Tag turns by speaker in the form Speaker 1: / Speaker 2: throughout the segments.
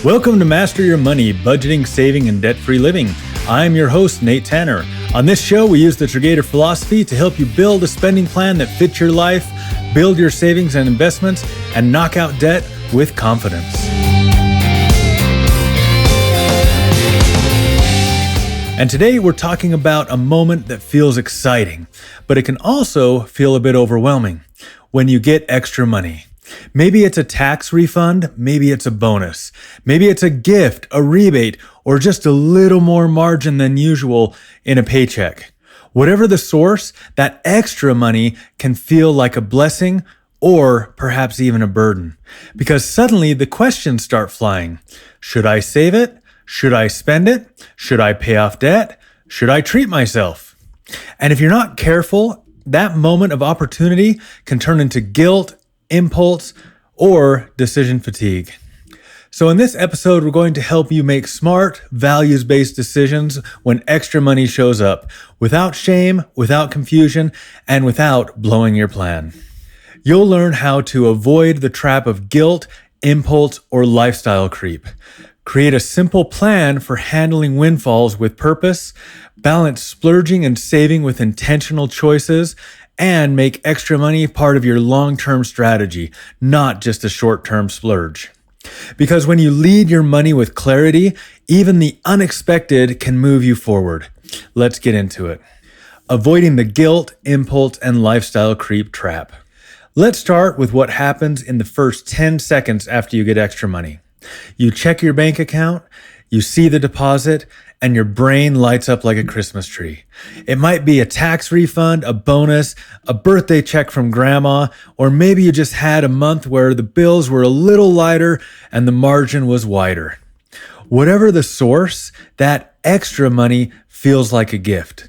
Speaker 1: Welcome to Master Your Money, Budgeting, Saving, and Debt-Free Living. I'm your host, Nate Tanner. On this show, we use the Triggator philosophy to help you build a spending plan that fits your life, build your savings and investments, and knock out debt with confidence. And today we're talking about a moment that feels exciting, but it can also feel a bit overwhelming when you get extra money. Maybe it's a tax refund, maybe it's a bonus, maybe it's a gift, a rebate, or just a little more margin than usual in a paycheck. Whatever the source, that extra money can feel like a blessing or perhaps even a burden. Because suddenly the questions start flying. Should I save it? Should I spend it? Should I pay off debt? Should I treat myself? And if you're not careful, that moment of opportunity can turn into guilt, impulse, or decision fatigue. So in this episode, we're going to help you make smart, values-based decisions when extra money shows up, without shame, without confusion, and without blowing your plan. You'll learn how to avoid the trap of guilt, impulse, or lifestyle creep. Create a simple plan for handling windfalls with purpose, balance splurging and saving with intentional choices, and make extra money part of your long-term strategy, not just a short-term splurge. Because when you lead your money with clarity, even the unexpected can move you forward. Let's get into it. Avoiding the guilt, impulse, and lifestyle creep trap. Let's start with what happens in the first 10 seconds after you get extra money. You check your bank account, you see the deposit, and your brain lights up like a Christmas tree. It might be a tax refund, a bonus, a birthday check from grandma, or maybe you just had a month where the bills were a little lighter and the margin was wider. Whatever the source, that extra money feels like a gift.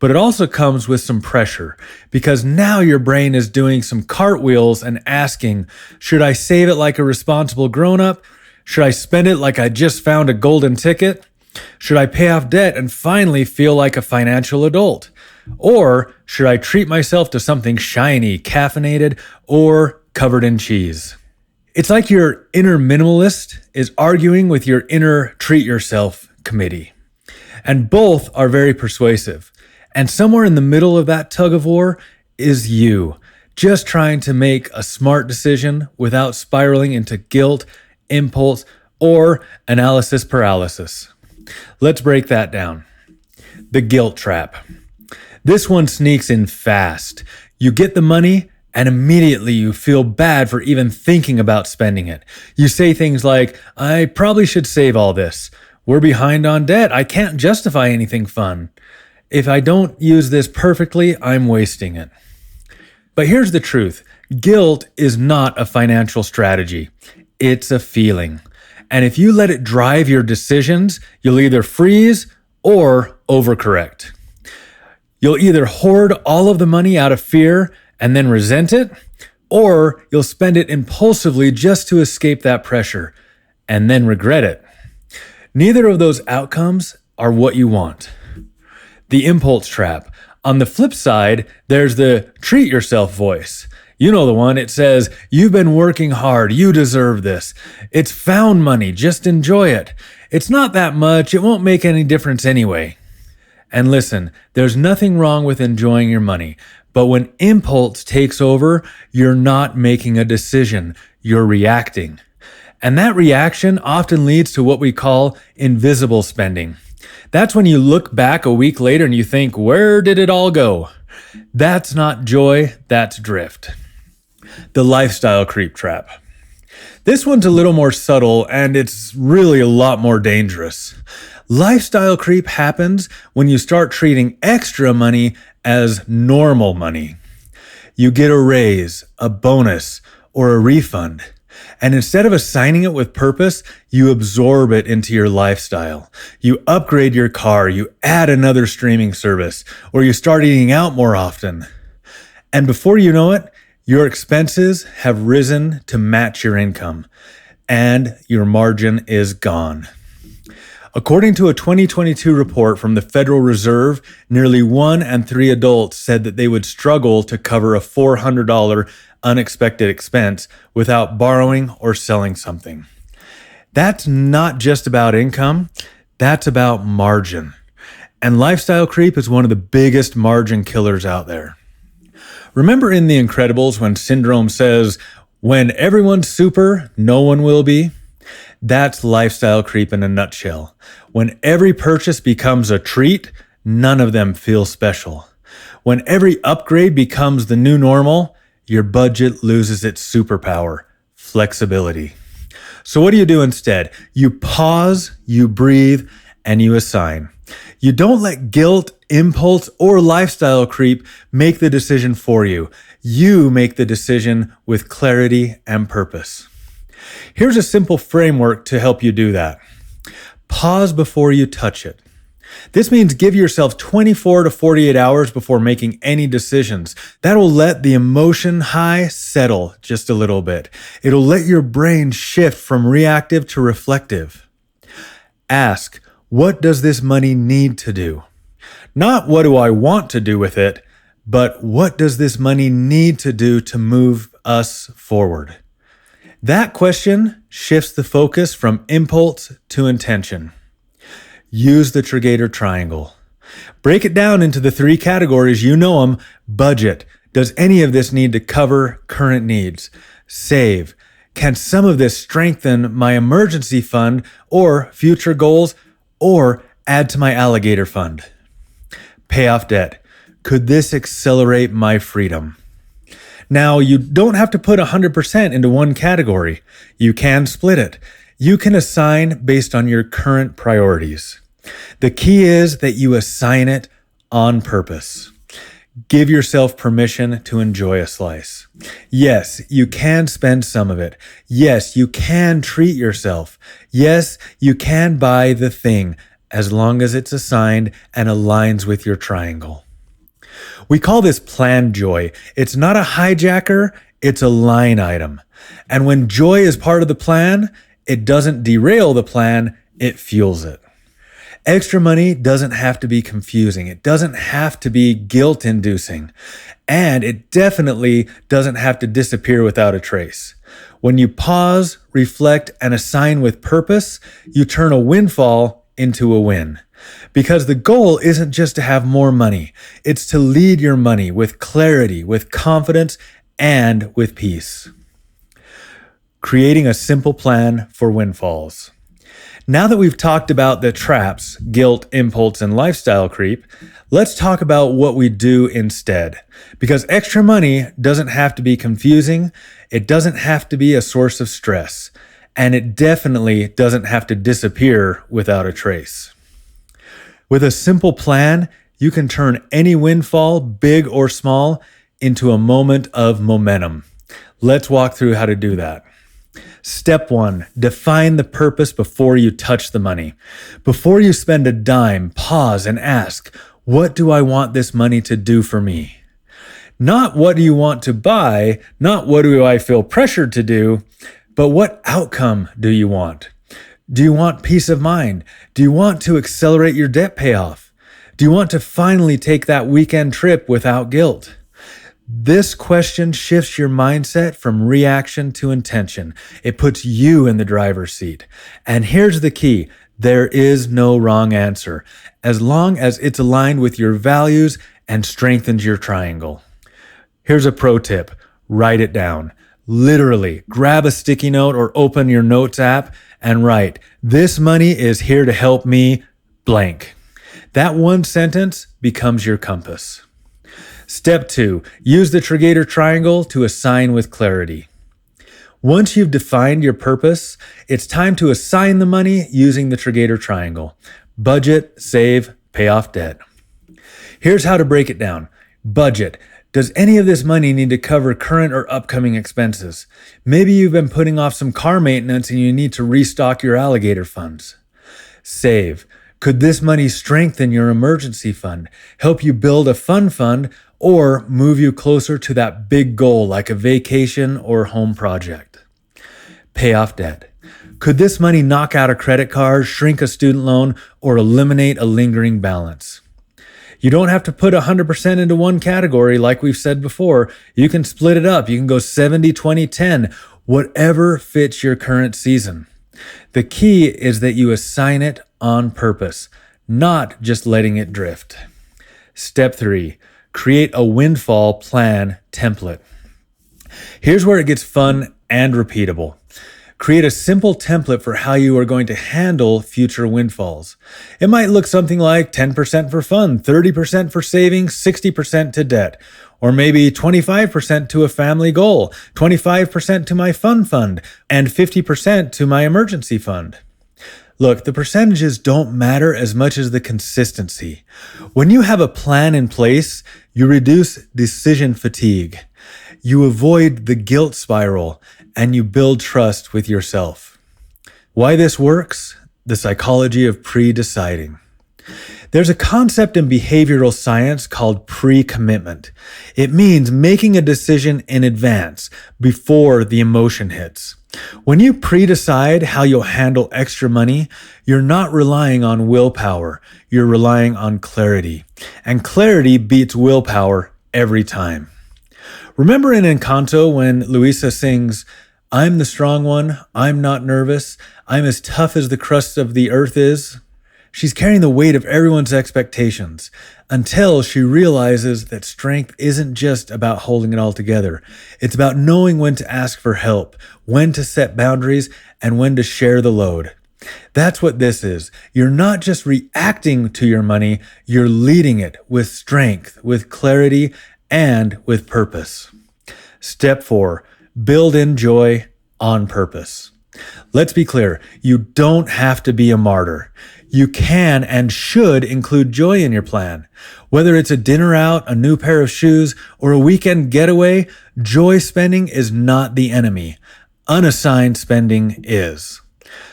Speaker 1: But it also comes with some pressure because now your brain is doing some cartwheels and asking, should I save it like a responsible grown-up? Should I spend it like I just found a golden ticket? Should I pay off debt and finally feel like a financial adult? Or should I treat myself to something shiny, caffeinated, or covered in cheese? It's like your inner minimalist is arguing with your inner treat yourself committee. And both are very persuasive. And somewhere in the middle of that tug of war is you, just trying to make a smart decision without spiraling into guilt, impulse, or analysis paralysis. Let's break that down. The guilt trap. This one sneaks in fast. You get the money and immediately you feel bad for even thinking about spending it. You say things like, I probably should save all this. We're behind on debt. I can't justify anything fun. If I don't use this perfectly, I'm wasting it. But here's the truth. Guilt is not a financial strategy. It's a feeling. And if you let it drive your decisions, you'll either freeze or overcorrect. You'll either hoard all of the money out of fear and then resent it, or you'll spend it impulsively just to escape that pressure and then regret it. Neither of those outcomes are what you want. The impulse trap. On the flip side, there's the treat yourself voice. You know the one, it says, you've been working hard, you deserve this. It's found money, just enjoy it. It's not that much, it won't make any difference anyway. And listen, there's nothing wrong with enjoying your money, but when impulse takes over, you're not making a decision, you're reacting. And that reaction often leads to what we call invisible spending. That's when you look back a week later and you think, where did it all go? That's not joy, that's drift. The lifestyle creep trap. This one's a little more subtle and it's really a lot more dangerous. Lifestyle creep happens when you start treating extra money as normal money. You get a raise, a bonus, or a refund. And instead of assigning it with purpose, you absorb it into your lifestyle. You upgrade your car, you add another streaming service, or you start eating out more often. And before you know it, your expenses have risen to match your income, and your margin is gone. According to a 2022 report from the Federal Reserve, nearly 1 in 3 adults said that they would struggle to cover a $400 unexpected expense without borrowing or selling something. That's not just about income, that's about margin. And lifestyle creep is one of the biggest margin killers out there. Remember in The Incredibles when Syndrome says, "When everyone's super, no one will be"? That's lifestyle creep in a nutshell. When every purchase becomes a treat, none of them feel special. When every upgrade becomes the new normal, your budget loses its superpower, flexibility. So what do you do instead? You pause, you breathe, and you assign. You don't let guilt, impulse, or lifestyle creep make the decision for you. You make the decision with clarity and purpose. Here's a simple framework to help you do that. Pause before you touch it. This means give yourself 24 to 48 hours before making any decisions. That'll let the emotion high settle just a little bit. It'll let your brain shift from reactive to reflective. Ask, what does this money need to do? Not what do I want to do with it, but what does this money need to do to move us forward? That question shifts the focus from impulse to intention. Use the Triggator Triangle. Break it down into the 3 categories. You know them. Budget. Does any of this need to cover current needs? Save. Can some of this strengthen my emergency fund or future goals, or add to my alligator fund? Pay off debt. Could this accelerate my freedom? Now, you don't have to put 100% into one category. You can split it. You can assign based on your current priorities. The key is that you assign it on purpose. Give yourself permission to enjoy a slice. Yes, you can spend some of it. Yes, you can treat yourself. Yes, you can buy the thing as long as it's assigned and aligns with your triangle. We call this planned joy. It's not a hijacker, it's a line item. And when joy is part of the plan, it doesn't derail the plan, it fuels it. Extra money doesn't have to be confusing. It doesn't have to be guilt-inducing. And it definitely doesn't have to disappear without a trace. When you pause, reflect, and assign with purpose, you turn a windfall into a win. Because the goal isn't just to have more money. It's to lead your money with clarity, with confidence, and with peace. Creating a simple plan for windfalls. Now that we've talked about the traps, guilt, impulse, and lifestyle creep, let's talk about what we do instead. Because extra money doesn't have to be confusing, it doesn't have to be a source of stress, and it definitely doesn't have to disappear without a trace. With a simple plan, you can turn any windfall, big or small, into a moment of momentum. Let's walk through how to do that. Step 1, define the purpose before you touch the money. Before you spend a dime, pause and ask, what do I want this money to do for me? Not what do you want to buy, not what do I feel pressured to do, but what outcome do you want? Do you want peace of mind? Do you want to accelerate your debt payoff? Do you want to finally take that weekend trip without guilt? This question shifts your mindset from reaction to intention. It puts you in the driver's seat. And here's the key. There is no wrong answer, as long as it's aligned with your values and strengthens your triangle. Here's a pro tip. Write it down. Literally, grab a sticky note or open your notes app and write, "This money is here to help me blank." That one sentence becomes your compass. Step 2, use the Triggator Triangle to assign with clarity. Once you've defined your purpose, it's time to assign the money using the Triggator Triangle. Budget, save, pay off debt. Here's how to break it down. Budget. Does any of this money need to cover current or upcoming expenses? Maybe you've been putting off some car maintenance and you need to restock your alligator funds. Save. Could this money strengthen your emergency fund, help you build a fund, or move you closer to that big goal like a vacation or home project? Pay off debt. Could this money knock out a credit card, shrink a student loan, or eliminate a lingering balance? You don't have to put 100% into one category like we've said before. You can split it up. You can go 70, 20, 10, whatever fits your current season. The key is that you assign it on purpose, not just letting it drift. Step 3, create a windfall plan template. Here's where it gets fun and repeatable. Create a simple template for how you are going to handle future windfalls. It might look something like 10% for fun, 30% for savings, 60% to debt, or maybe 25% to a family goal, 25% to my fun fund, and 50% to my emergency fund. Look, the percentages don't matter as much as the consistency. When you have a plan in place, you reduce decision fatigue. You avoid the guilt spiral, and you build trust with yourself. Why this works? The psychology of pre-deciding. There's a concept in behavioral science called pre-commitment. It means making a decision in advance, before the emotion hits. When you pre-decide how you'll handle extra money, you're not relying on willpower, you're relying on clarity. And clarity beats willpower every time. Remember in Encanto when Luisa sings, "I'm the strong one, I'm not nervous, I'm as tough as the crust of the earth is"? She's carrying the weight of everyone's expectations until she realizes that strength isn't just about holding it all together. It's about knowing when to ask for help, when to set boundaries, and when to share the load. That's what this is. You're not just reacting to your money, you're leading it with strength, with clarity, and with purpose. Step 4, build in joy on purpose. Let's be clear, you don't have to be a martyr. You can and should include joy in your plan. Whether it's a dinner out, a new pair of shoes, or a weekend getaway, joy spending is not the enemy. Unassigned spending is.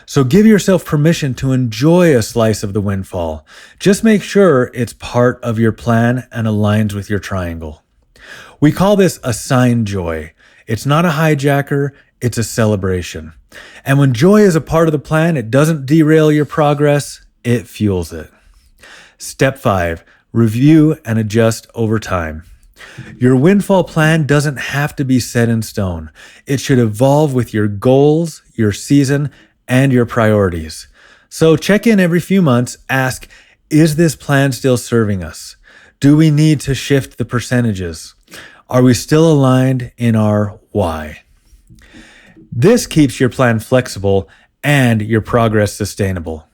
Speaker 1: So give yourself permission to enjoy a slice of the windfall. Just make sure it's part of your plan and aligns with your triangle. We call this assigned joy. It's not a hijacker, it's a celebration. And when joy is a part of the plan, it doesn't derail your progress, it fuels it. Step 5, review and adjust over time. Your windfall plan doesn't have to be set in stone. It should evolve with your goals, your season, and your priorities. So check in every few months, ask, is this plan still serving us? Do we need to shift the percentages? Are we still aligned in our why? This keeps your plan flexible and your progress sustainable.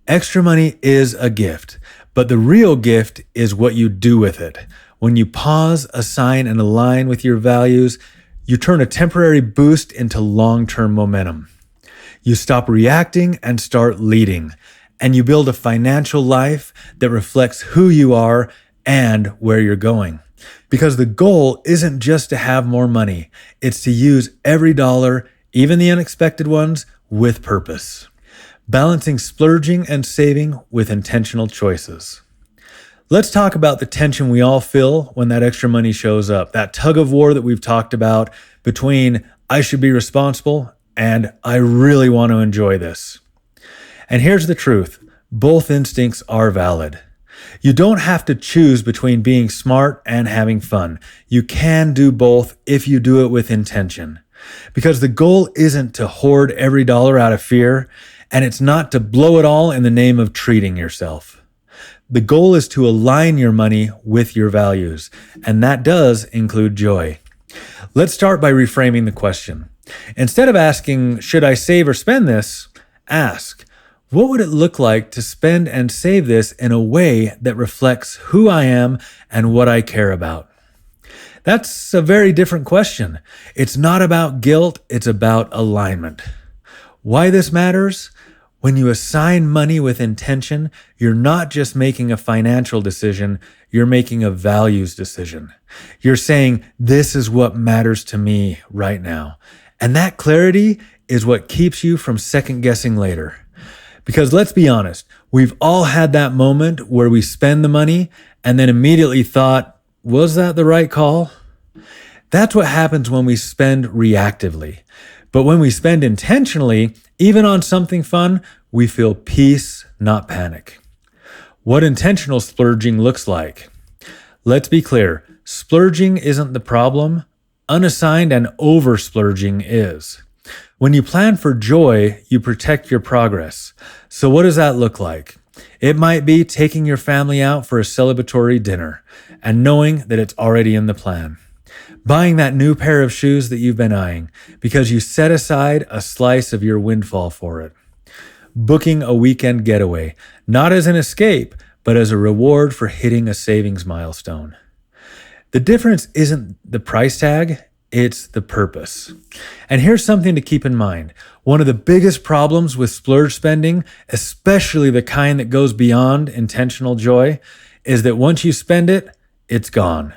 Speaker 1: Extra money is a gift, but the real gift is what you do with it. When you pause, assign, and align with your values, you turn a temporary boost into long-term momentum. You stop reacting and start leading, and you build a financial life that reflects who you are and where you're going. Because the goal isn't just to have more money, it's to use every dollar, even the unexpected ones, with purpose. Balancing splurging and saving with intentional choices. Let's talk about the tension we all feel when that extra money shows up, that tug of war that we've talked about between I should be responsible and I really want to enjoy this. And here's the truth, both instincts are valid. You don't have to choose between being smart and having fun. You can do both if you do it with intention. Because the goal isn't to hoard every dollar out of fear, and it's not to blow it all in the name of treating yourself. The goal is to align your money with your values, and that does include joy. Let's start by reframing the question. Instead of asking, should I save or spend this? Ask, what would it look like to spend and save this in a way that reflects who I am and what I care about? That's a very different question. It's not about guilt, it's about alignment. Why this matters? When you assign money with intention, you're not just making a financial decision, you're making a values decision. You're saying, this is what matters to me right now. And that clarity is what keeps you from second guessing later. Because let's be honest, we've all had that moment where we spend the money and then immediately thought, was that the right call? That's what happens when we spend reactively. But when we spend intentionally, even on something fun, we feel peace, not panic. What intentional splurging looks like. Let's be clear, splurging isn't the problem. Unassigned and over splurging is. When you plan for joy, you protect your progress. So what does that look like? It might be taking your family out for a celebratory dinner and knowing that it's already in the plan. Buying that new pair of shoes that you've been eyeing because you set aside a slice of your windfall for it. Booking a weekend getaway, not as an escape, but as a reward for hitting a savings milestone. The difference isn't the price tag, it's the purpose. And here's something to keep in mind. One of the biggest problems with splurge spending, especially the kind that goes beyond intentional joy, is that once you spend it, it's gone.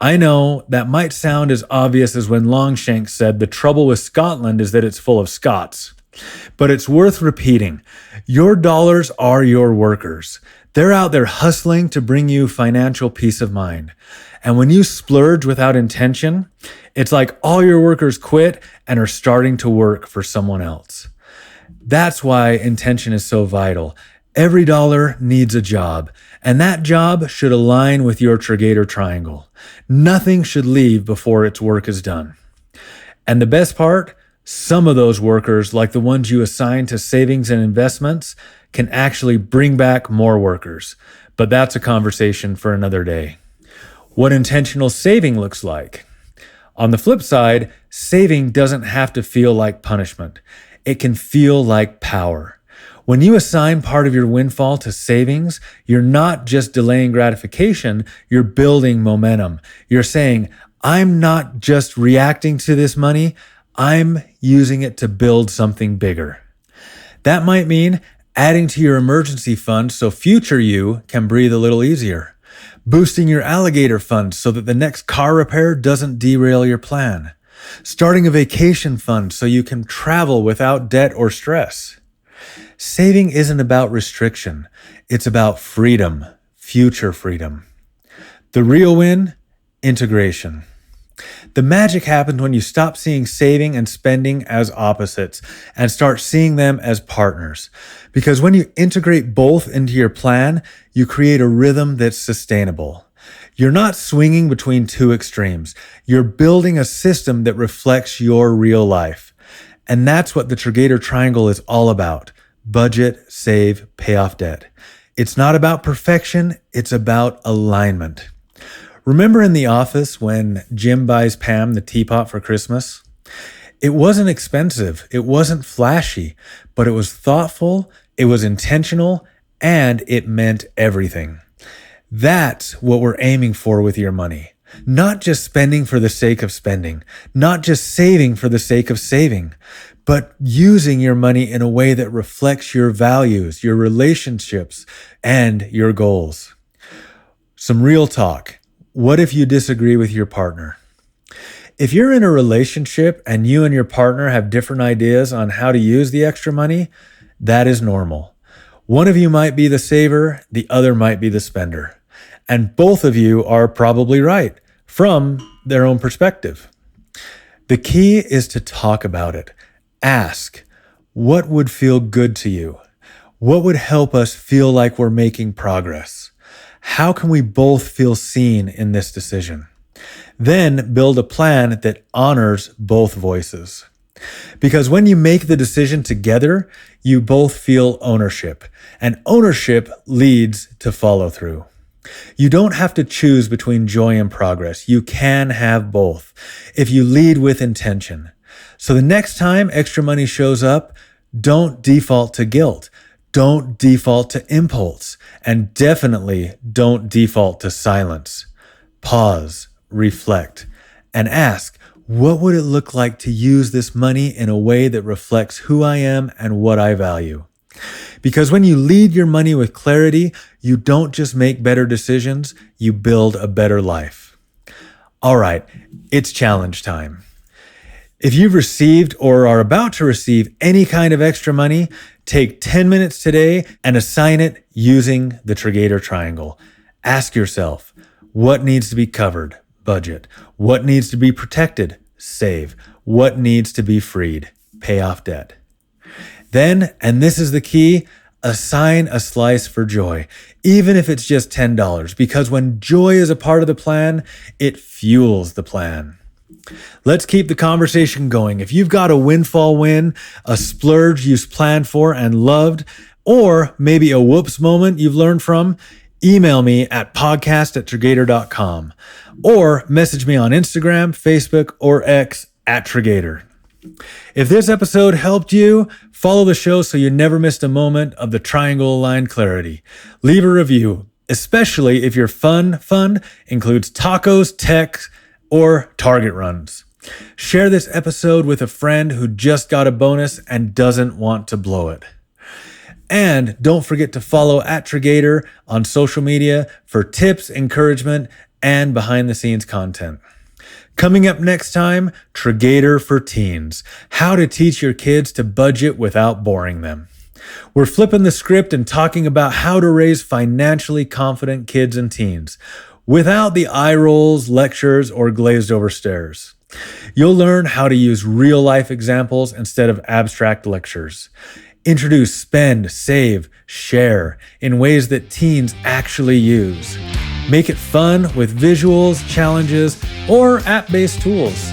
Speaker 1: I know that might sound as obvious as when Longshanks said the trouble with Scotland is that it's full of Scots. But it's worth repeating. Your dollars are your workers. They're out there hustling to bring you financial peace of mind. And when you splurge without intention, it's like all your workers quit and are starting to work for someone else. That's why intention is so vital. Every dollar needs a job, and that job should align with your Triggator Triangle. Nothing should leave before its work is done. And the best part, some of those workers, like the ones you assign to savings and investments, can actually bring back more workers. But that's a conversation for another day. What intentional saving looks like. On the flip side, saving doesn't have to feel like punishment. It can feel like power. When you assign part of your windfall to savings, you're not just delaying gratification, you're building momentum. You're saying, I'm not just reacting to this money, I'm using it to build something bigger. That might mean adding to your emergency fund so future you can breathe a little easier. Boosting your alligator fund so that the next car repair doesn't derail your plan. Starting a vacation fund so you can travel without debt or stress. Saving isn't about restriction. It's about freedom, future freedom. The real win, integration. The magic happens when you stop seeing saving and spending as opposites and start seeing them as partners. Because when you integrate both into your plan, you create a rhythm that's sustainable. You're not swinging between two extremes. You're building a system that reflects your real life. And that's what the Triggator Triangle is all about. Budget, save, pay off debt. It's not about perfection, it's about alignment. Remember in The Office when Jim buys Pam the teapot for Christmas? It wasn't expensive, it wasn't flashy, but it was thoughtful, it was intentional, and it meant everything. That's what we're aiming for with your money. Not just spending for the sake of spending, not just saving for the sake of saving, but using your money in a way that reflects your values, your relationships, and your goals. Some real talk. What if you disagree with your partner? If you're in a relationship and you and your partner have different ideas on how to use the extra money, that is normal. One of you might be the saver, the other might be the spender. And both of you are probably right from their own perspective. The key is to talk about it. Ask, what would feel good to you? What would help us feel like we're making progress? How can we both feel seen in this decision? Then build a plan that honors both voices. Because when you make the decision together, you both feel ownership, and ownership leads to follow through. You don't have to choose between joy and progress. You can have both if you lead with intention. So the next time extra money shows up, don't default to guilt. Don't default to impulse. And definitely don't default to silence. Pause, reflect, and ask, what would it look like to use this money in a way that reflects who I am and what I value? Because when you lead your money with clarity, you don't just make better decisions, you build a better life. All right, it's challenge time. If you've received or are about to receive any kind of extra money, take 10 minutes today and assign it using the Triggator Triangle. Ask yourself, what needs to be covered? Budget. What needs to be protected? Save. What needs to be freed? Pay off debt. Then, and this is the key, assign a slice for joy, even if it's just $10, because when joy is a part of the plan, it fuels the plan. Let's keep the conversation going. If you've got a windfall win, a splurge you planned for and loved, or maybe a whoops moment you've learned from, email me at podcast@Triggator.com or message me on Instagram, Facebook, or X at Triggator. If this episode helped you, follow the show so you never missed a moment of the triangle-aligned clarity. Leave a review, especially if your fund includes tacos, tech, or Target runs. Share this episode with a friend who just got a bonus and doesn't want to blow it. And don't forget to follow at Triggator on social media for tips, encouragement, and behind-the-scenes content. Coming up next time, Triggator for Teens, how to teach your kids to budget without boring them. We're flipping the script and talking about how to raise financially confident kids and teens without the eye rolls, lectures, or glazed over stares. You'll learn how to use real-life examples instead of abstract lectures. Introduce spend, save, share in ways that teens actually use. Make it fun with visuals, challenges, or app-based tools.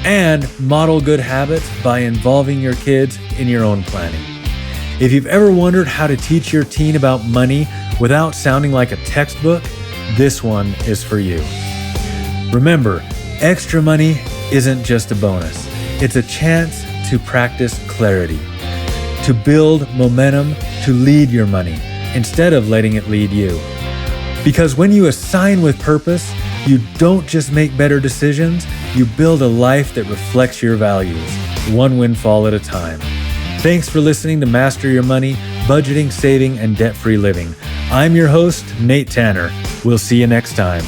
Speaker 1: And model good habits by involving your kids in your own planning. If you've ever wondered how to teach your teen about money without sounding like a textbook, this one is for you. Remember, extra money isn't just a bonus. It's a chance to practice clarity, to build momentum, to lead your money instead of letting it lead you. Because when you assign with purpose, you don't just make better decisions, you build a life that reflects your values, one windfall at a time. Thanks for listening to Master Your Money, Budgeting, Saving, and Debt-Free Living. I'm your host, Nate Tanner. We'll see you next time.